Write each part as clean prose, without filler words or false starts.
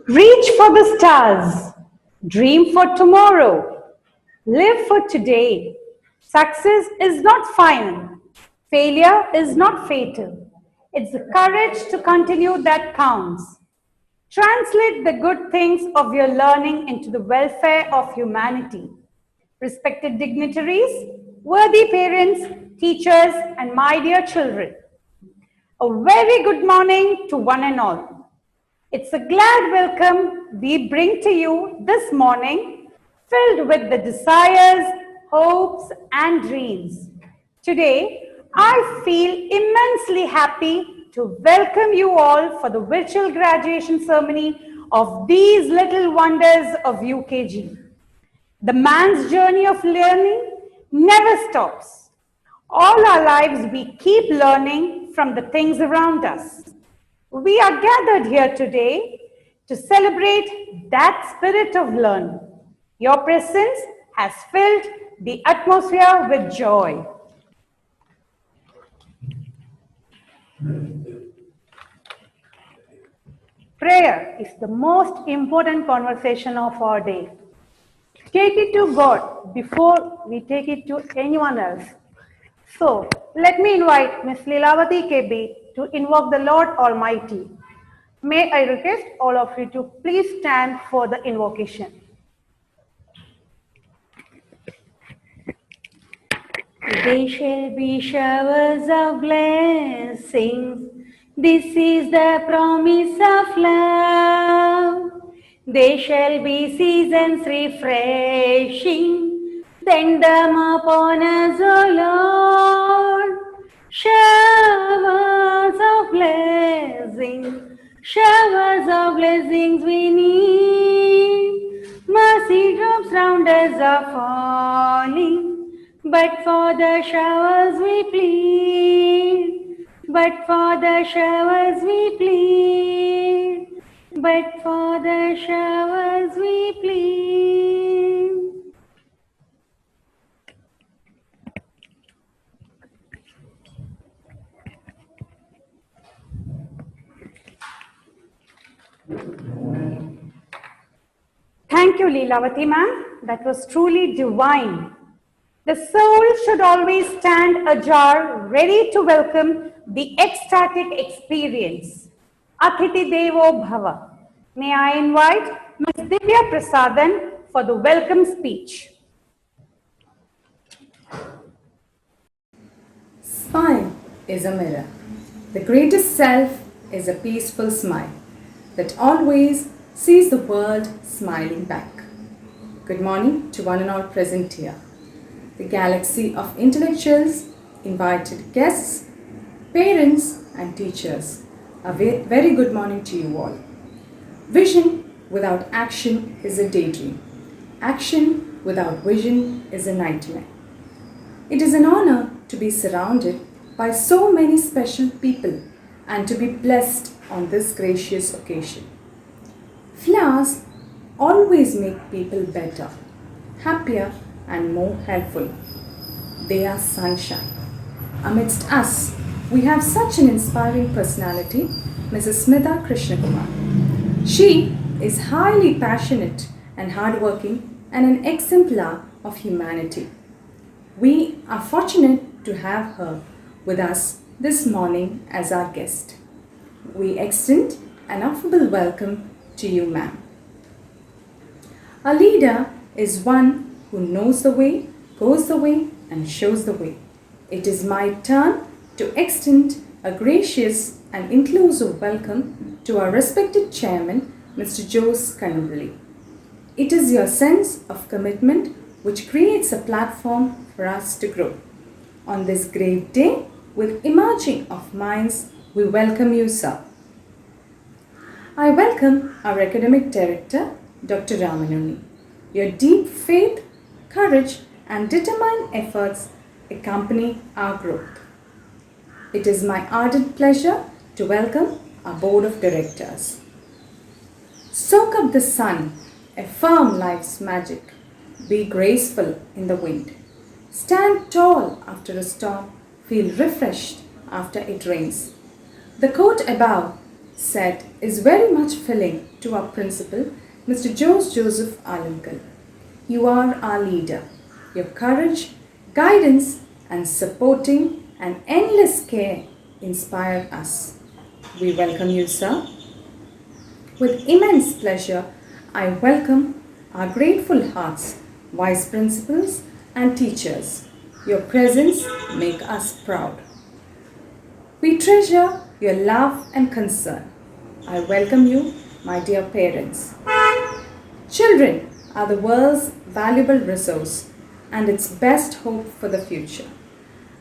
Reach for the stars. Dream for tomorrow. Live for today. Success is not final. Failure is not fatal. It's the courage to continue that counts. Translate the good things of your learning into the welfare of humanity. Respected dignitaries, worthy parents, teachers, and my dear children, a very good morning to one and all. It's a glad welcome we bring to you this morning, filled with the desires, hopes, and dreams. Today, I feel immensely happy to welcome you all for the virtual graduation ceremony of these little wonders of UKG. The man's journey of learning never stops. All our lives, we keep learning from the things around us. We are gathered here today to celebrate that spirit of learning. Your presence has filled the atmosphere with joy. Prayer is the most important conversation of our day. Take it to God before we take it to anyone else. So, let me invite Ms. Lilavati KB to invoke the Lord Almighty. May I request all of you to please stand for the invocation. They shall be showers of blessings. This is the promise of love. They shall be seasons refreshing. Send them upon us, O Lord. Showers of blessings we need. Mercy drops round us are falling. But for the showers we plead, but for the showers we plead, but for the showers we plead. Thank you, Leelavati ma'am. That was truly divine. The soul should always stand ajar, ready to welcome the ecstatic experience. Athiti Devo Bhava. May I invite Ms. Divya Prasadan for the welcome speech. Smile is a mirror. The greatest self is a peaceful smile that always sees the world smiling back. Good morning to one and all present here. The galaxy of intellectuals, invited guests, parents and teachers. A very good morning to you all. Vision without action is a daydream. Action without vision is a nightmare. It is an honor to be surrounded by so many special people and to be blessed on this gracious occasion. Flowers always make people better, happier and more helpful. They are sunshine. Amidst us, we have such an inspiring personality, Mrs. Smitha Krishnakumar. She is highly passionate and hardworking and an exemplar of humanity. We are fortunate to have her with us this morning as our guest. We extend an affable welcome to you, ma'am. A leader is one who knows the way, goes the way, and shows the way. It is my turn to extend a gracious and inclusive welcome to our respected chairman, Mr. Jose Kanumballi. It is your sense of commitment which creates a platform for us to grow. On this great day, with emerging of minds, we welcome you, sir. I welcome our academic director, Dr. Ramanuni. Your deep faith, courage, and determined efforts accompany our growth. It is my ardent pleasure to welcome our board of directors. Soak up the sun, affirm life's magic, be graceful in the wind. Stand tall after a storm, feel refreshed after it rains. The quote above said is very much filling to our principal, Mr. Joseph Alankal. You are our leader. Your courage, guidance, and supporting and endless care inspire us. We welcome you, sir. With immense pleasure, I welcome our grateful hearts, vice principals and teachers. Your presence makes us proud. We treasure your love and concern. I welcome you, my dear parents. Children are the world's valuable resource and its best hope for the future.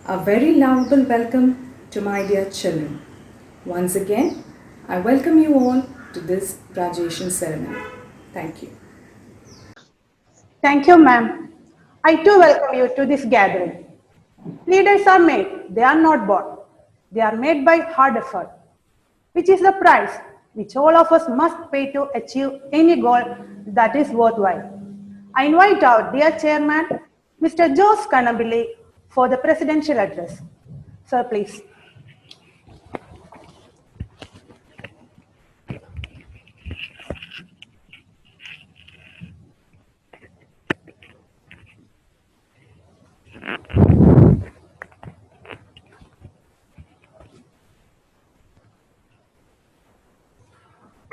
A very lovable welcome to my dear children. Once again, I welcome you all to this graduation ceremony. Thank you. Thank you, ma'am. I too welcome you to this gathering. Leaders are made, they are not born. They are made by hard effort, which is the price which all of us must pay to achieve any goal that is worthwhile. I invite our dear chairman, Mr. Jose Kannambili, for the presidential address. Sir, please.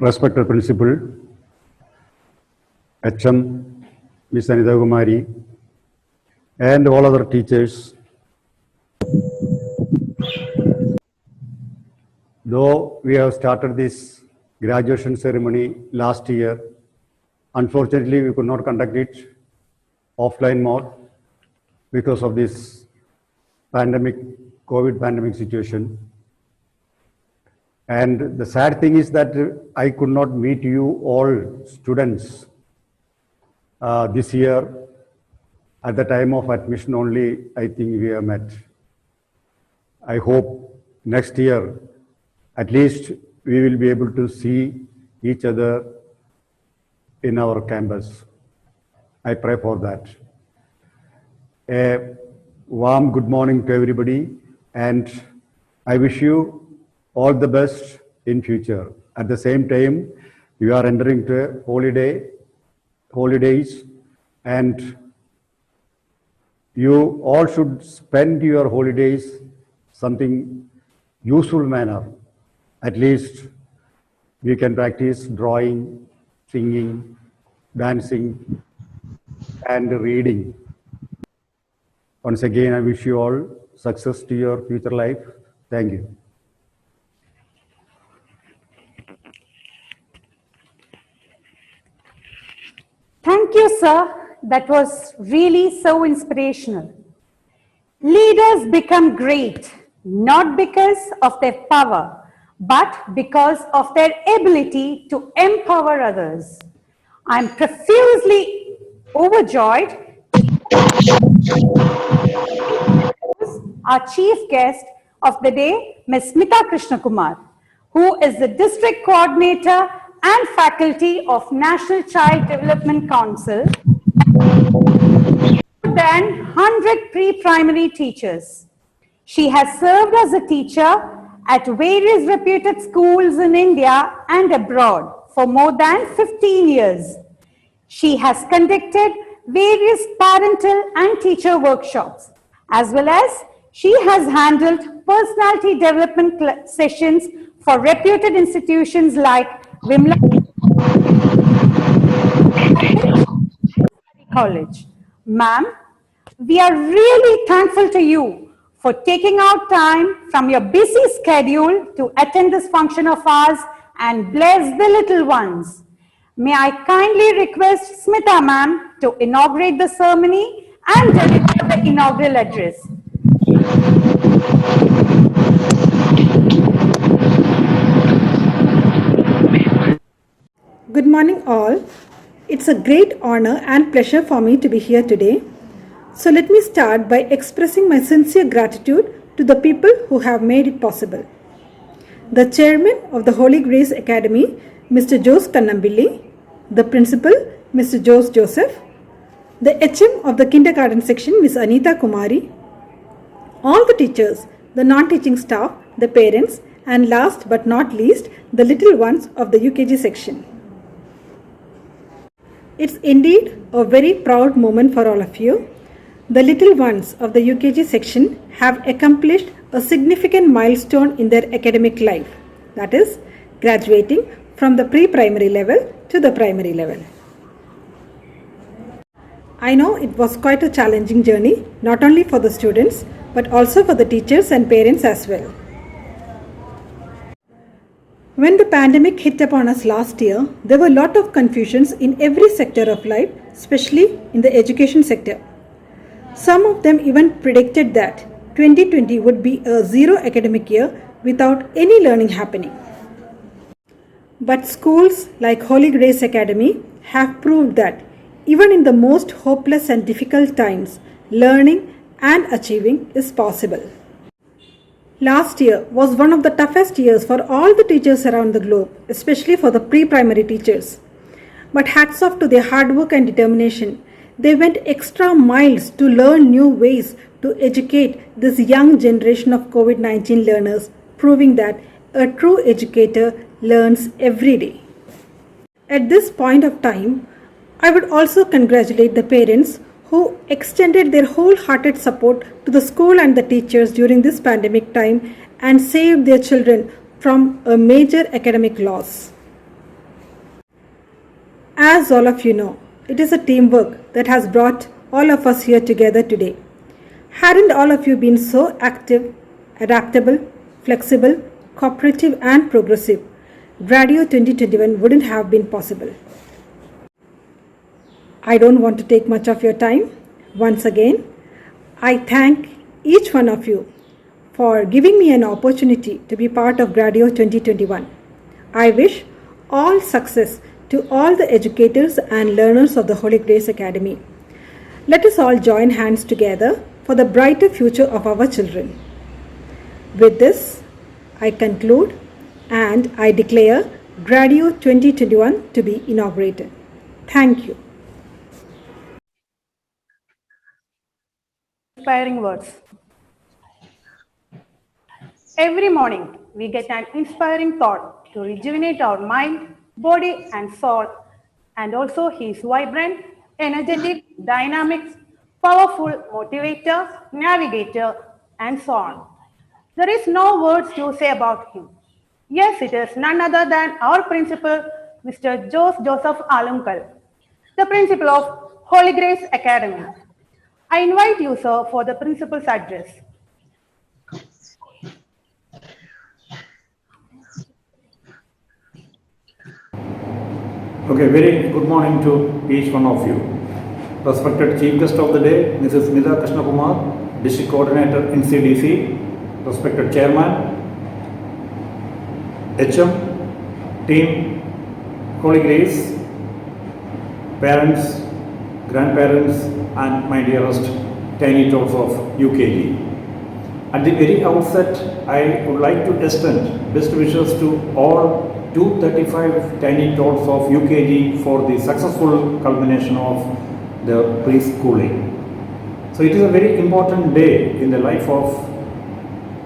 Respected Principal, HM, Ms. Anita Kumari, and all other teachers, though we have started this graduation ceremony last year, unfortunately we could not conduct it offline mode because of this COVID pandemic situation. And the sad thing is that I could not meet you all students this year. At the time of admission only, I think we have met. I hope next year, at least we will be able to see each other in our campus. I pray for that. A warm good morning to everybody, and I wish you all the best in future. At the same time, we are entering to holidays, and you all should spend your holidays something useful manner. At least we can practice drawing, singing, dancing, and reading. Once again, I wish you all success to your future life. Thank you. Thank you, sir. That was really so inspirational. Leaders become great not because of their power, but because of their ability to empower others. I'm profusely overjoyed our chief guest of the day, Ms. Smita Krishnakumar, who is the District Coordinator and Faculty of National Child Development Council, more than 100 pre-primary teachers. She has served as a teacher at various reputed schools in India and abroad for more than 15 years. She has conducted various parental and teacher workshops, as well as she has handled personality development sessions for reputed institutions like Vimla College. Ma'am, we are really thankful to you for taking out time from your busy schedule to attend this function of ours and bless the little ones. May I kindly request Smita ma'am to inaugurate the ceremony and deliver the inaugural address. Good morning all. It's a great honor and pleasure for me to be here today. So let me start by expressing my sincere gratitude to the people who have made it possible. The chairman of the Holy Grace Academy, Mr. Jose Kannambili, the principal, Mr. Jose Joseph, the HM of the kindergarten section, Ms. Anita Kumari, all the teachers, the non-teaching staff, the parents, and last but not least, the little ones of the UKG section. It's indeed a very proud moment for all of you. The little ones of the UKG section have accomplished a significant milestone in their academic life, that is, graduating from the pre-primary level to the primary level. I know it was quite a challenging journey, not only for the students, but also for the teachers and parents as well. When the pandemic hit upon us last year, there were a lot of confusions in every sector of life, especially in the education sector. Some of them even predicted that 2020 would be a zero academic year without any learning happening. But schools like Holy Grace Academy have proved that even in the most hopeless and difficult times, learning and achieving is possible. Last year was one of the toughest years for all the teachers around the globe, especially for the pre-primary teachers. But hats off to their hard work and determination. They went extra miles to learn new ways to educate this young generation of COVID-19 learners, proving that a true educator learns every day. At this point of time, I would also congratulate the parents who extended their wholehearted support to the school and the teachers during this pandemic time and saved their children from a major academic loss. As all of you know, it is a teamwork that has brought all of us here together today. Hadn't all of you been so active, adaptable, flexible, cooperative and progressive, Gradio 2021 wouldn't have been possible. I don't want to take much of your time. Once again, I thank each one of you for giving me an opportunity to be part of Gradio 2021. I wish all success to all the educators and learners of the Holy Grace Academy. Let us all join hands together for the brighter future of our children. With this, I conclude and I declare Gradio 2021 to be inaugurated. Thank you. Inspiring words. Every morning, we get an inspiring thought to rejuvenate our mind, body, and soul. And also, he is vibrant, energetic, dynamic, powerful, motivator, navigator, and so on. There is no words to say about him. Yes, it is none other than our principal, Mr. Joseph Alumkal, the principal of Holy Grace Academy. I invite you, sir, for the principal's address. Okay, very good morning to each one of you. Respected Chief Guest of the Day, Mrs. Smita Krishnakumar, District Coordinator NCDC, respected Chairman, HM, Team, Holy Grace, parents, grandparents, and my dearest tiny tots of UKG. At the very outset, I would like to extend best wishes to all 235 tiny tots of UKG for the successful culmination of the preschooling. So it is a very important day in the life of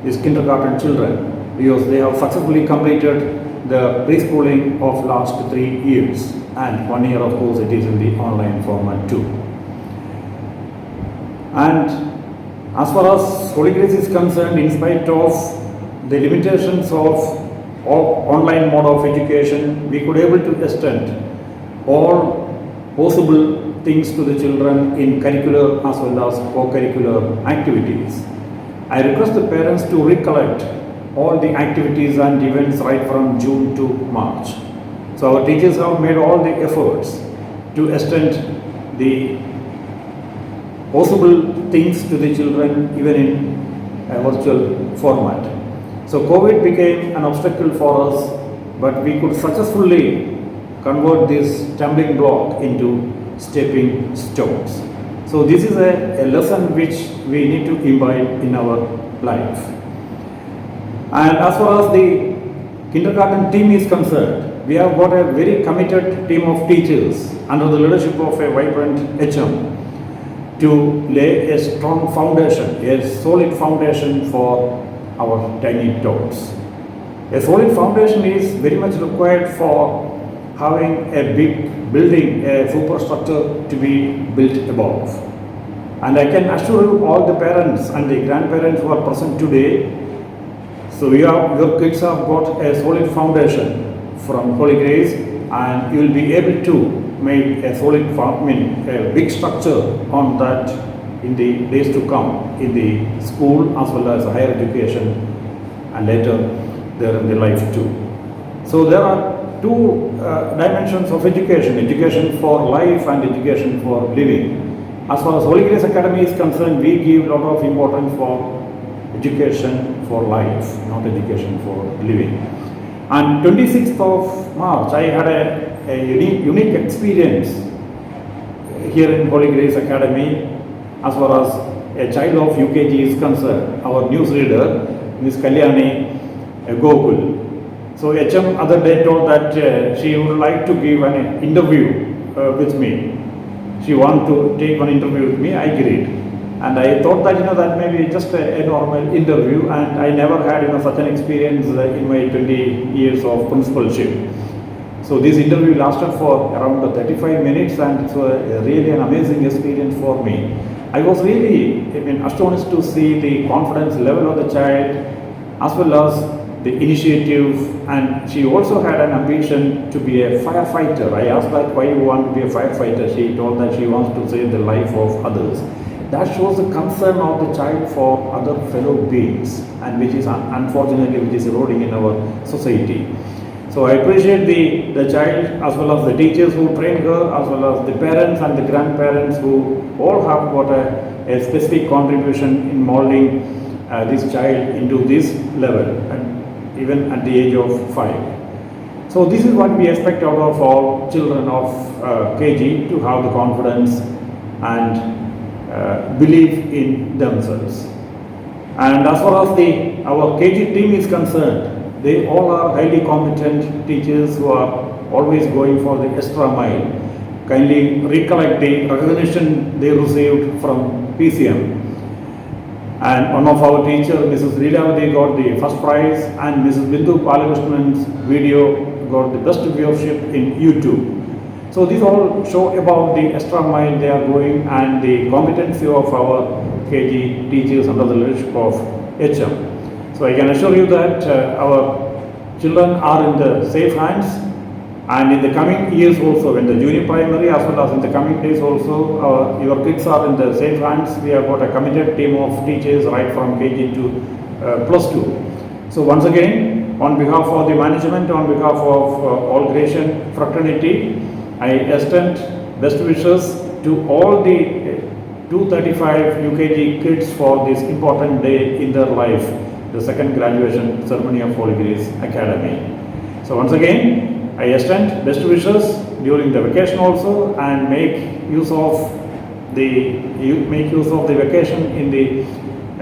these kindergarten children because they have successfully completed the preschooling of last 3 years, and 1 year of course it is in the online format too. And as far as Holy Grace is concerned, in spite of the limitations of online mode of education, we could able to extend all possible things to the children in curricular as well as co-curricular activities. I request the parents to recollect all the activities and events right from June to March. So our teachers have made all the efforts to extend the possible things to the children even in a virtual format. So COVID became an obstacle for us, but we could successfully convert this stumbling block into stepping stones. So this is a lesson which we need to imbibe in our life. And as far as the kindergarten team is concerned, we have got a very committed team of teachers under the leadership of a vibrant HM to lay a strong foundation, a solid foundation for our tiny tots. A solid foundation is very much required for having a big building, a superstructure to be built above. And I can assure you, all the parents and the grandparents who are present today, so your kids have got a solid foundation from Holy Grace, and you will be able to make a solid, a big structure on that in the days to come in the school as well as higher education and later there in the life too. So there are two dimensions of education: education for life and education for living. As far as Holy Grace Academy is concerned, we give a lot of importance for education for life, not education for living. And 26th of March, I had a unique experience here in Holy Grace Academy as far as a child of UKG is concerned. Our newsreader, Ms. Kalyani Gokul. So HM other day told that she would like to give an interview with me. She wanted to take one interview with me. I agreed. And I thought that, that may be just a normal interview, and I never had, such an experience in my 20 years of principalship. So this interview lasted for around 35 minutes, and it was really an amazing experience for me. I was really, astonished to see the confidence level of the child as well as the initiative, and she also had an ambition to be a firefighter. I asked that, why you want to be a firefighter? She told that she wants to save the life of others. That shows the concern of the child for other fellow beings, and which is unfortunately which is eroding in our society. So I appreciate the child as well as the teachers who trained her, as well as the parents and the grandparents who all have got a specific contribution in molding this child into this level, and even at the age of 5. So this is what we expect out of all children of KG, to have the confidence and believe in themselves. And as far as our KG team is concerned, they all are highly competent teachers who are always going for the extra mile. Kindly recollect the recognition they received from PCM. And one of our teachers, Mrs. Leelavati, got the first prize, and Mrs. Bindu Palakrishman's video got the best viewership in YouTube. So these all show about the extra mile they are going and the competency of our KG teachers under the leadership of HM. So I can assure you that our children are in the safe hands, and in the coming years also, in the junior primary as well as in the coming days also, your kids are in the safe hands. We have got a committed team of teachers right from KG to plus 2. So once again, on behalf of the management, on behalf of all Gratian fraternity, I extend best wishes to all the 235 UKG kids for this important day in their life, the second graduation ceremony of Holy Grace Academy. So once again, I extend best wishes during the vacation also, and make use of the vacation in the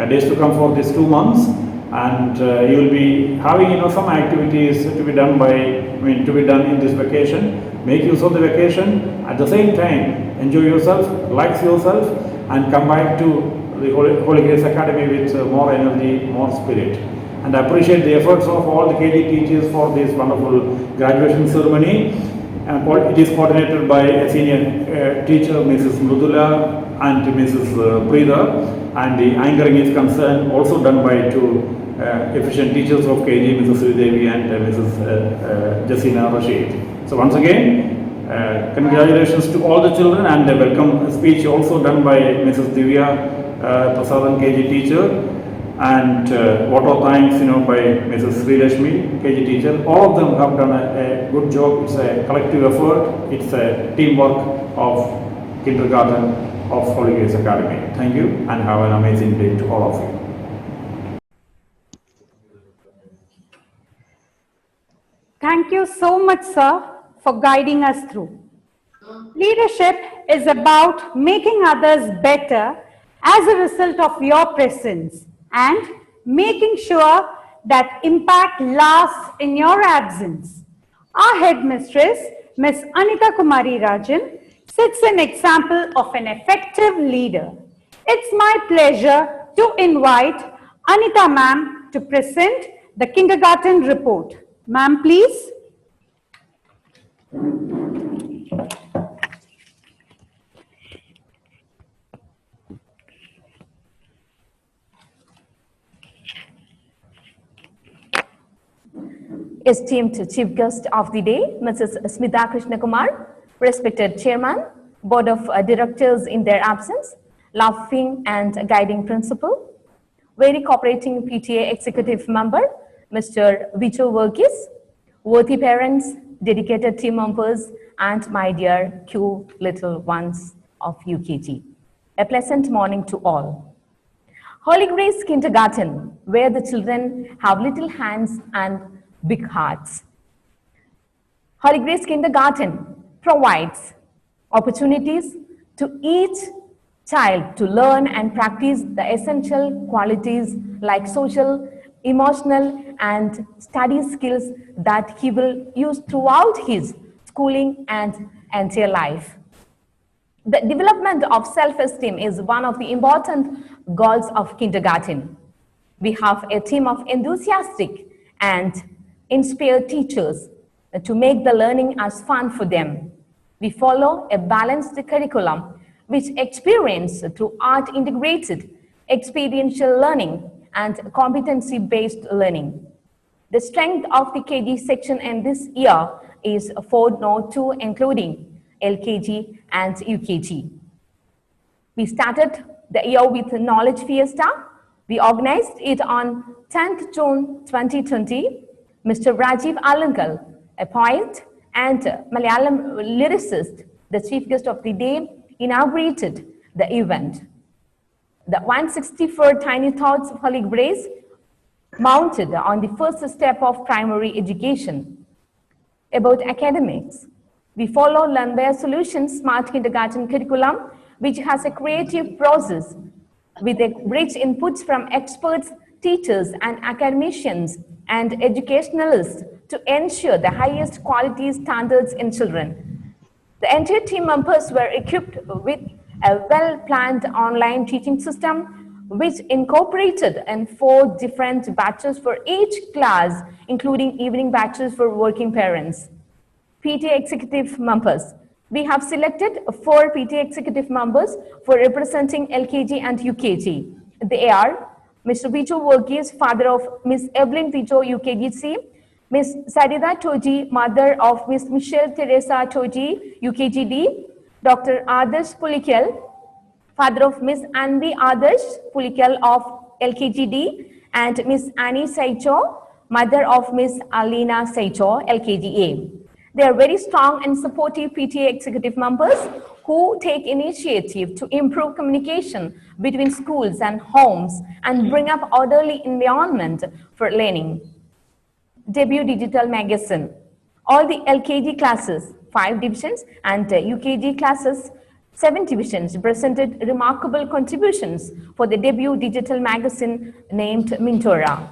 days to come for these 2 months, and you will be having some activities to be done in this vacation. Make use of the vacation. At the same time, enjoy yourself, relax yourself, and come back to the Holy Grace Academy with more energy, more spirit. And I appreciate the efforts of all the KG teachers for this wonderful graduation ceremony. And it is coordinated by a senior teacher, Mrs. Mrudula and Mrs. Prida, and the anchoring is concerned also done by 2 efficient teachers of KG, Mrs. Sridevi and Mrs. Jasina Rashid. So once again, congratulations to all the children, and a welcome speech also done by Mrs. Divya Prasadan, KG teacher, and vote of thanks by Mrs. Sri Rashmi, KG teacher. All of them have done a good job. It's a collective effort. It's a teamwork of kindergarten of Holy Grace Academy. Thank you, and have an amazing day to all of you. Thank you so much, sir, for guiding us through. Leadership is about making others better as a result of your presence, and making sure that impact lasts in your absence. Our headmistress, Ms. Anita Kumari Rajan, sets an example of an effective leader. It's my pleasure to invite Anita ma'am to present The kindergarten report. Ma'am, please. Esteemed Chief Guest of the Day, Mrs. Smita Krishnakumar, respected Chairman, Board of Directors in their absence, laughing and guiding principal, very cooperating PTA Executive Member, Mr. Vicho Verghese, worthy parents, dedicated team members, and my dear cute little ones of UKG. A pleasant morning to all. Holy Grace Kindergarten, where the children have little hands and big hearts. Holy Grace Kindergarten provides opportunities to each child to learn and practice the essential qualities like social, emotional, and study skills that he will use throughout his schooling and entire life. The development of self-esteem is one of the important goals of kindergarten. We have a team of enthusiastic and inspired teachers to make the learning as fun for them. We follow a balanced curriculum which experience through art integrated, experiential learning, and competency-based learning. The strength of the KG section in this year is 402, including LKG and UKG. We started the year with Knowledge Fiesta. We organized it on 10th June 2020. Mr. Rajiv Alankal, a poet and Malayalam lyricist, the chief guest of the day, inaugurated the event. The 164 Tiny Thoughts of Holy Grace mounted on the first step of primary education. About academics, we follow Learnware Solutions Smart Kindergarten curriculum, which has a creative process with a rich inputs from experts, teachers, and academicians and educationalists to ensure the highest quality standards in children. The entire team members were equipped with a well-planned online teaching system which incorporated in 4 different batches for each class, including evening batches for working parents. PTA executive members. We have selected 4 PTA executive members for representing LKG and UKG. They are Mr. Vicho Verghese, father of Miss Evelyn Vicho, UKGC, Miss Sarita Toji, mother of Miss Michelle Teresa Toji, UKGD, Dr. Adarsh Pulikal, father of Miss Anvi Adarsh Pulikal of LKGD, and Miss Annie Saicho, mother of Miss Alina Saicho, LKGA. They are very strong and supportive PTA executive members who take initiative to improve communication between schools and homes and bring up orderly environment for learning. Debut digital magazine. All the LKG classes, 5 divisions, and UKG classes, 7 divisions, presented remarkable contributions for the debut digital magazine named Mintora.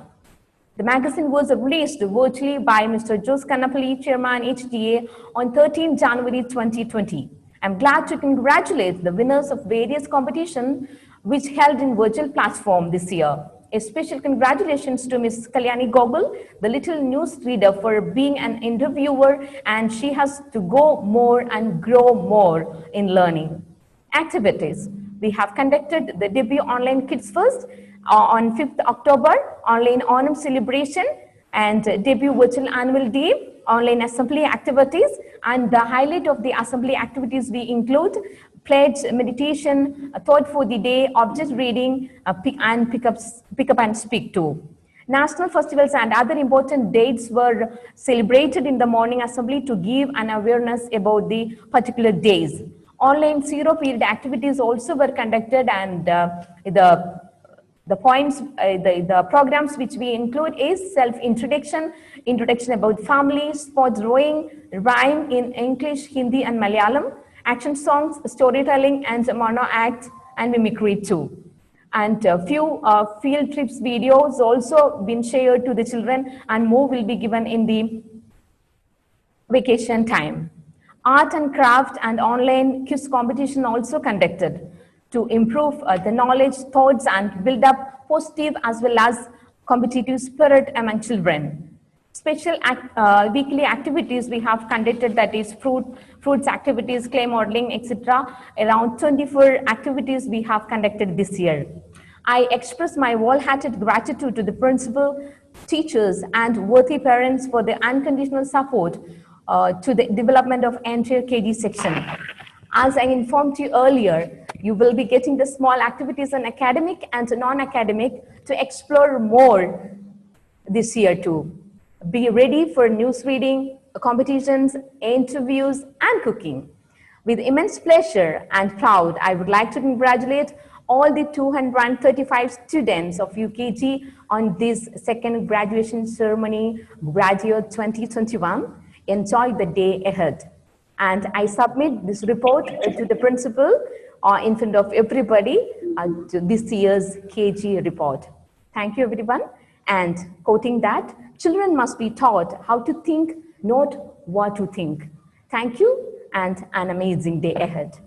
The magazine was released virtually by Mr. Jose Kannapalli, Chairman HDA, on 13 January 2020. I'm glad to congratulate the winners of various competitions which held in virtual platform this year. A special congratulations to Ms. Kalyani Gogol, the little news reader, for being an interviewer, and she has to go more and grow more in learning. Activities. We have conducted the debut online Kids First on 5th October, online Onam celebration, and debut virtual annual day, online assembly activities, and the highlight of the assembly activities we include pledge, meditation, a thought for the day, object reading, pick up and speak to. National festivals and other important dates were celebrated in the morning assembly to give an awareness about the particular days. Online zero period activities also were conducted, and the programs which we include is self-introduction, introduction about family, sports drawing, rhyme in English, Hindi, and Malayalam, action songs, storytelling, and mono act and mimicry too. And a few field trips videos also been shared to the children, and more will be given in the vacation time. Art and craft and online quiz competition also conducted to improve the knowledge, thoughts, and build up positive as well as competitive spirit among children. Special weekly activities we have conducted, that is fruits activities, clay modeling, etc. Around 24 activities we have conducted this year. I express my wholehearted gratitude to the principal, teachers, and worthy parents for their unconditional support to the development of entire KG section. As I informed you earlier, you will be getting the small activities in academic and non-academic to explore more this year too. Be ready for news reading, competitions, interviews, and cooking. With immense pleasure and proud, I would like to congratulate all the 235 students of UKG on this second graduation ceremony, Graduate 2021. Enjoy the day ahead. And I submit this report to the principal in front of everybody to this year's KG report. Thank you, everyone. And quoting that, children must be taught how to think, not what to think. Thank you, and an amazing day ahead.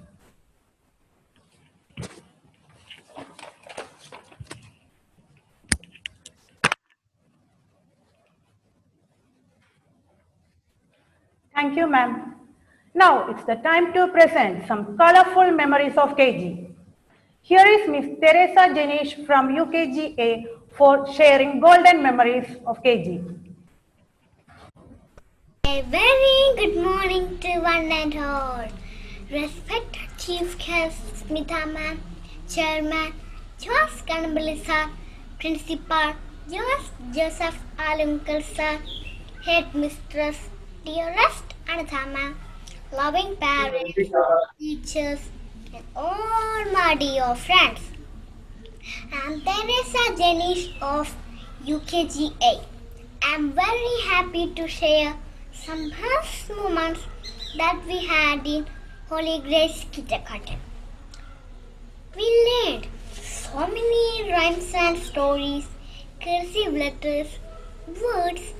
Thank you, ma'am. Now it's the time to present some colorful memories of KG. Here is Miss Teresa Janish from UKGA for sharing golden memories of KG. A very good morning to one and all. Respected Chief Guest Smita Ma'am, Chairman Joas Kanambali Sir, Principal Joseph Alunkel Sir, Headmistress dearest Anitha Ma'am, loving parents, teachers, and all my dear friends. I am Teresa Janish of UKGA. I am very happy to share some best moments that we had in Holy Grace Kindergarten. We learned so many rhymes and stories, cursive letters, words,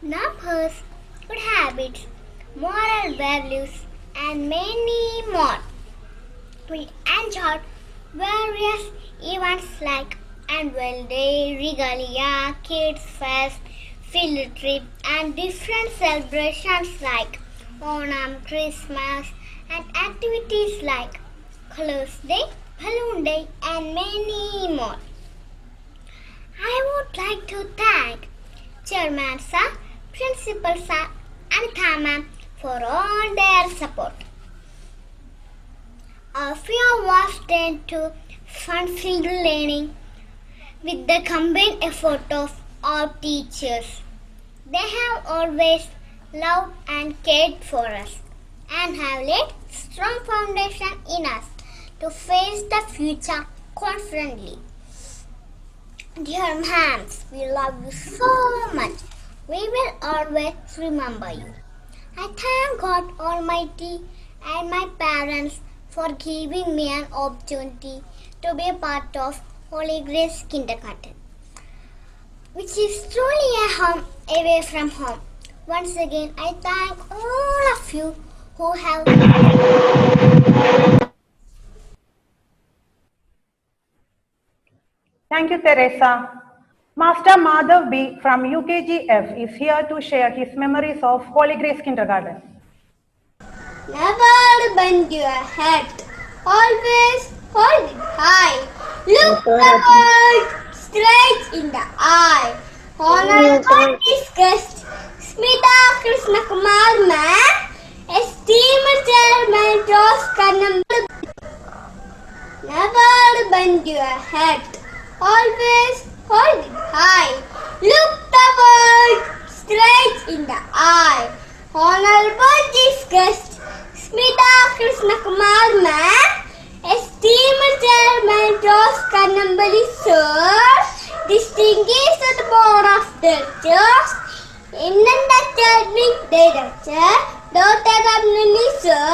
numbers, good habits, moral values, and many more. We enjoyed various events like Annual Day, Regalia, Kids Fest, Field Trip, and different celebrations like Onam, Christmas, and activities like Colors Day, Balloon Day, and many more. I would like to thank Chairman Sir, Principal Sir, and Thama for all their support. Our fear was turned to fun-filled learning with the combined effort of our teachers. They have always loved and cared for us and have laid strong foundation in us to face the future confidently. Dear ma'ams, we love you so much. We will always remember you. I thank God Almighty and my parents for giving me an opportunity to be a part of Holy Grace Kindergarten, which is truly a home away from home. Once again, I thank all of you who have Thank you, Teresa. Master Madhav B. from UKGF is here to share his memories of Holy Grace Kindergarten. never bend your head, always hold it high. Look the world straight in the eye. Honorable guest Smita Krishna Kumar Ma'am, esteemed Chairman Joas Kanambali. Never bend your head, always hold it high. Look the world straight in the eye. Honorable Chief Guest Smita Krishna Kumar Ma'am, esteemed Chairman Joas Kanambali Sir, distinguished Board of Directors, Independent Director Dr. Ramnani Sir,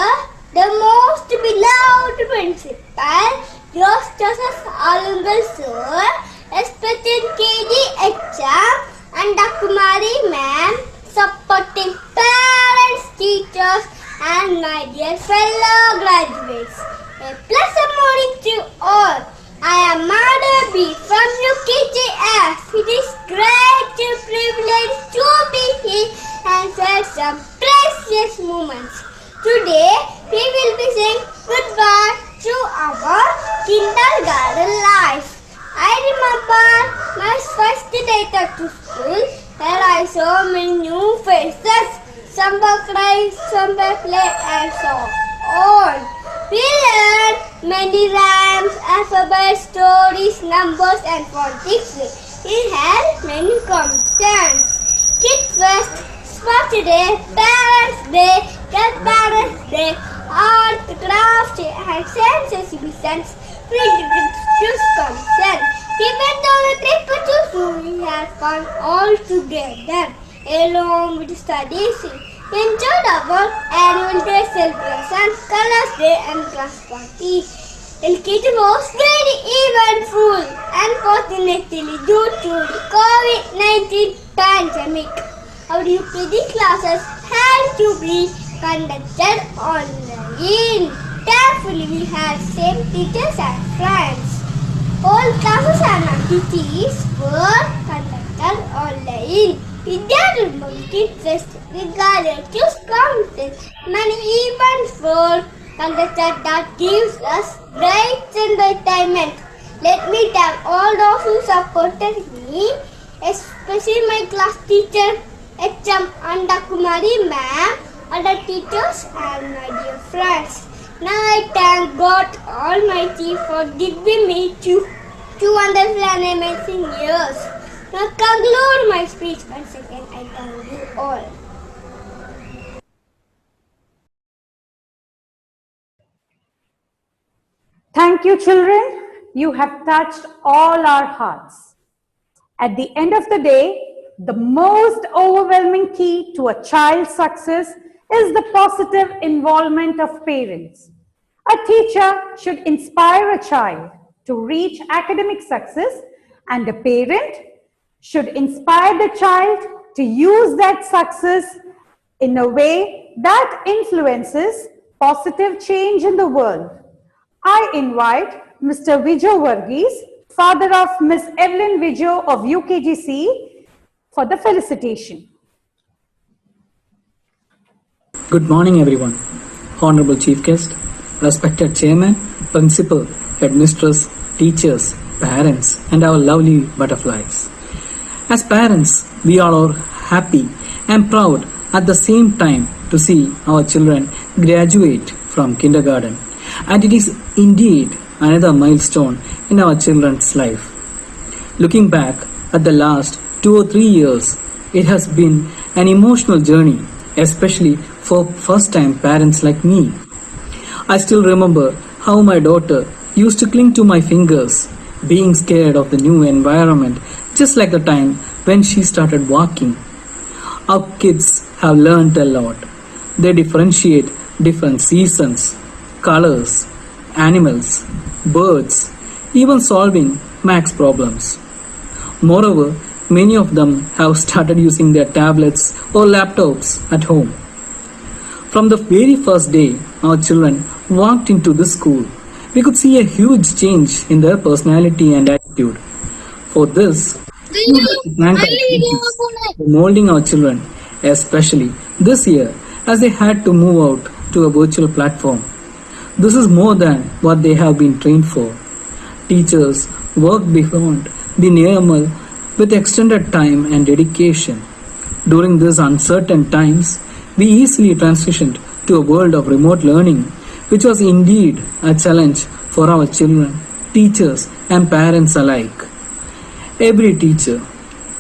the most beloved Principal Joseph Alungal Sir, respected KG HM and Kumari Ma'am, supporting parents, teachers, and my dear fellow graduates. A pleasant morning to all. I am Madhavi from UKGF. It is great privilege to be here and share some precious moments. Today we will be saying goodbye to our kindergarten life. I remember my first day to school and I saw many new faces. Some were crying, some were playing and so on. We learned many rhymes, alphabets, stories, numbers and phonics. We had many competitions. Kids Fest, Sport Day, Parents Day, Grandparents Day, Art, Craft Day and Science exhibitions. We did choose competition. We went on a trip to school. We had fun all together along with studies. We enjoyed our annual day celebration, Colors Day and class party. LKG was very eventful, unfortunately due to the COVID-19 pandemic. Our UKG classes had to be conducted online. Thankfully, we had same teachers and friends. All classes and activities were conducted online. Vidyarantham Kids Fest regarded choose contest. Many events were conducted that gives us great entertainment. Let me thank all those who supported me, especially my class teacher, HM Andakumari ma'am, other teachers and my dear friends. Now I thank God Almighty for giving me 200 and amazing years. Now conclude my speech once again. I thank you all. Thank you, children. You have touched all our hearts. At the end of the day, the most overwhelming key to a child's success is the positive involvement of parents. A teacher should inspire a child to reach academic success, and a parent should inspire the child to use that success in a way that influences positive change in the world. I invite Mr. Vijay Varghese, father of Miss Evelyn Vijay of UKGC, for the felicitation. Good morning, everyone. Honorable Chief Guest, respected Chairman, Principal, Headmistress, teachers, parents, and our lovely butterflies. As parents, we are all happy and proud at the same time to see our children graduate from kindergarten. And it is indeed another milestone in our children's life. Looking back at the last 2 or 3 years, it has been an emotional journey, especially for first-time parents like me. I still remember how my daughter used to cling to my fingers, being scared of the new environment, just like the time when she started walking. Our kids have learned a lot. They differentiate different seasons, colors, animals, birds, even solving maths problems. Moreover, many of them have started using their tablets or laptops at home. From the very first day our children walked into this school, we could see a huge change in their personality and attitude. For this, we would like to thank our teachers for molding our children, especially this year as they had to move out to a virtual platform. This is more than what they have been trained for. Teachers work beyond the normal with extended time and dedication. During these uncertain times, we easily transitioned to a world of remote learning, which was indeed a challenge for our children, teachers, and parents alike. Every teacher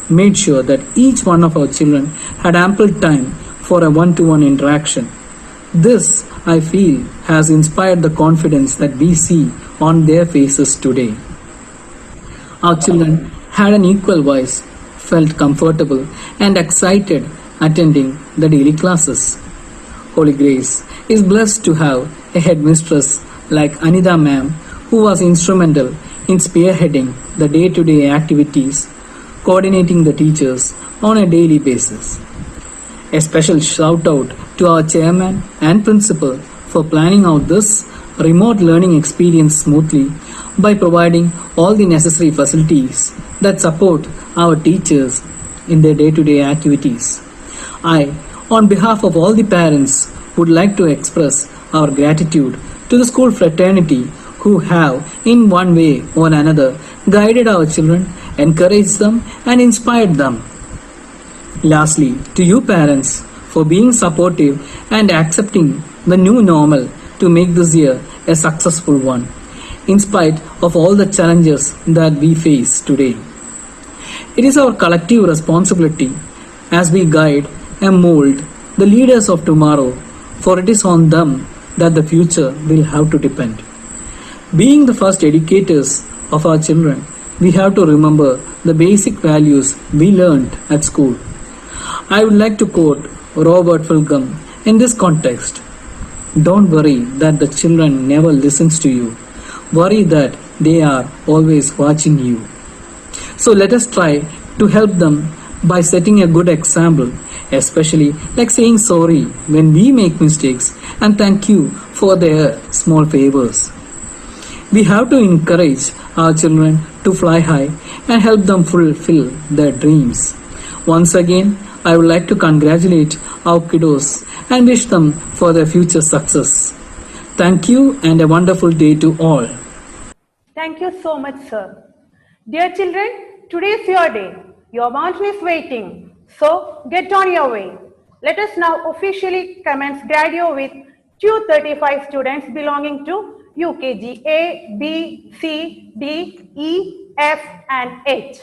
made sure that each one of our children had ample time for a one-to-one interaction. This, I feel, has inspired the confidence that we see on their faces today. Our children had an equal voice, felt comfortable and excited attending the daily classes. Holy Grace is blessed to have a headmistress like Anida ma'am, who was instrumental in spearheading the day-to-day activities, coordinating the teachers on a daily basis. A special shout out to our chairman and principal for planning out this remote learning experience smoothly, by providing all the necessary facilities that support our teachers in their day-to-day activities. I, on behalf of all the parents, would like to express our gratitude to the school fraternity who have, in one way or another, guided our children, encouraged them, and inspired them. Lastly, to you parents for being supportive and accepting the new normal to make this year a successful one, in spite of all the challenges that we face today. It is our collective responsibility as we guide and mold the leaders of tomorrow, for it is on them that the future will have to depend. Being the first educators of our children, we have to remember the basic values we learned at school. I would like to quote Robert Fulghum in this context. Don't worry that the children never listens to you. Worry that they are always watching you. So let us try to help them by setting a good example, especially like saying sorry when we make mistakes and thank you for their small favors. We have to encourage our children to fly high and help them fulfill their dreams. Once again, I would like to congratulate our kiddos and wish them for their future success. Thank you and a wonderful day to all. Thank you so much, sir. Dear children, today is your day. Your mountain is waiting. So get on your way. Let us now officially commence Gradio with 235 students belonging to UKG A, B, C, D, E, F and H.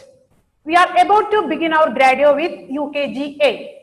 We are about to begin our Gradio with UKG A.